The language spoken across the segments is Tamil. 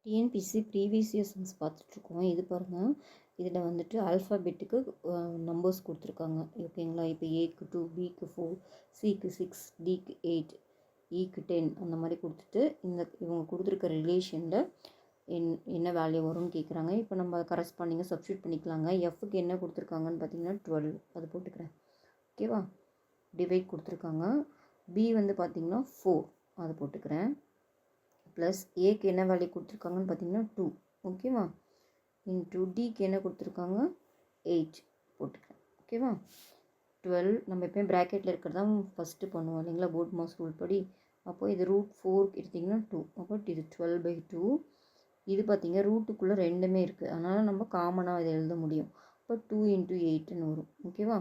டிஎன்பிசி ப்ரீவியஸ் இயர் சம்ஸ் பார்த்துட்ருக்கோம். இது பாருங்கள், இதில் வந்துட்டு ஆல்ஃபாபெட்டுக்கு நம்பர்ஸ் கொடுத்துருக்காங்க. ஓகேங்களா? இப்போ ஏக்கு 2, பிக்கு 4, சிக்கு 6, டிக்கு 8, ஈக்கு 10 அந்த மாதிரி கொடுத்துட்டு இவங்க கொடுத்துருக்க ரிலேஷனில் என்ன வேல்யூ வரும்னு கேட்குறாங்க. இப்போ நம்ம கரஸ்பாண்டிங்காக சப்ஸ்டியூட் பண்ணிக்கலாங்க. எஃப்க்கு என்ன கொடுத்துருக்காங்கன்னு பார்த்தீங்கன்னா 12 அது போட்டுக்கிறேன். ஓகேவா? டிவைட் கொடுத்துருக்காங்க. பி வந்து பார்த்திங்கன்னா 4 அது போட்டுக்கிறேன். ப்ளஸ் ஏக்கு என்ன வேல்யூ கொடுத்துருக்காங்கன்னு பார்த்தீங்கன்னா 2. ஓகேவா? இன்ட்டு டிக்கு என்ன கொடுத்துருக்காங்க 8 போட்டுக்கிறேன். ஓகேவா? 12 நம்ம எப்போயும் ப்ராக்கெட்டில் இருக்கிறதா ஃபஸ்ட்டு பண்ணுவோம் இல்லைங்களா, போர்ட் மாஸ் ரூல் படி. அப்போது இது √4 எடுத்திங்கன்னா 2. அப்போ இது 12/2. இது பார்த்திங்க ரூட்டுக்குள்ளே ரெண்டுமே இருக்குது, அதனால் நம்ம காமனாக இதை எழுத முடியும். அப்போ 2 × 8ன்னு வரும். ஓகேவா?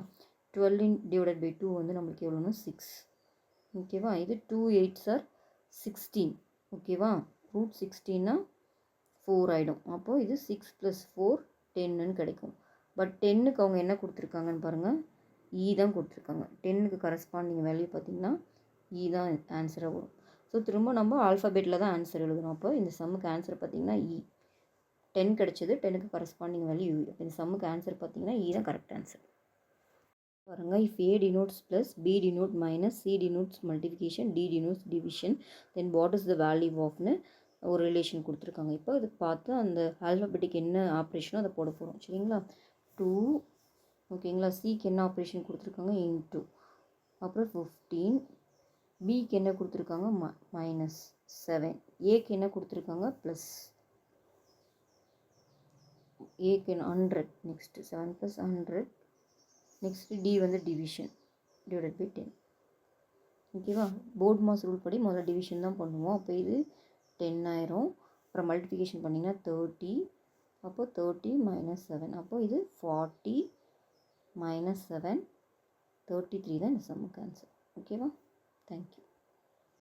12 / 2 வந்து நம்மளுக்கு எவ்வளோன்னா 6. ஓகேவா? இது 2 8s are 16. ஓகேவா? √16 4 ஆகிடும். அப்போது இது 6 + 4 10ன்னு கிடைக்கும். பட் 10க்கு அவங்க என்ன கொடுத்துருக்காங்கன்னு பாருங்கள், தான் கொடுத்துருக்காங்க. 10க்கு கரஸ்பாண்டிங் வேல்யூ பார்த்திங்கன்னா தான் ஆன்சராக வரும். ஸோ திரும்ப நம்ம ஆல்ஃபாபெட்டில் தான் ஆன்சர் எழுதணும். அப்போ இந்த சம்முக்கு ஆன்சர் பார்த்திங்கன்னா 10 கிடச்சிது. 10க்கு கரஸ்பாண்டிங் வேல்யூ அப்போ இந்த சம்முக்கு ஆன்சர் பார்த்திங்கன்னா தான் கரெக்ட் ஆன்சர். பாருங்கள், if A denotes plus, B denotes minus, C denotes multiplication, D denotes division, then what is the value ofன்னு ஒரு ரிலேஷன் கொடுத்துருக்காங்க. இப்போ இதுக்கு பார்த்து அந்த ஆல்ஃபாபெட்டிக் என்ன ஆப்ரேஷனோ அதை போட போகிறோம். சரிங்களா? 2. ஓகேங்களா? சிக்கு என்ன ஆப்ரேஷன் கொடுத்துருக்காங்க இன்ட்டு, அப்புறம் 15. பிக்கு என்ன கொடுத்துருக்காங்க -7. ஏக்கு என்ன கொடுத்துருக்காங்க ப்ளஸ், ஏக்கு 100. நெக்ஸ்ட்டு 7 + 100. நெக்ஸ்ட்டு டி வந்து டிவிஷன் /10. ஓகேவா? போர்ட் மாஸ் ரூல் படி முதல்ல டிவிஷன் தான் பண்ணுவோம். அப்போ இது 10 ஆயிரும். அப்புறம் மல்டிப்ளிகேஷன் பண்ணிங்கன்னா 30. அப்போது 30 - 7. அப்போது இது 40 - 7 33 தான் இந்த சம்முக்கு ஆன்சர். ஓகேவா? தேங்க்யூ.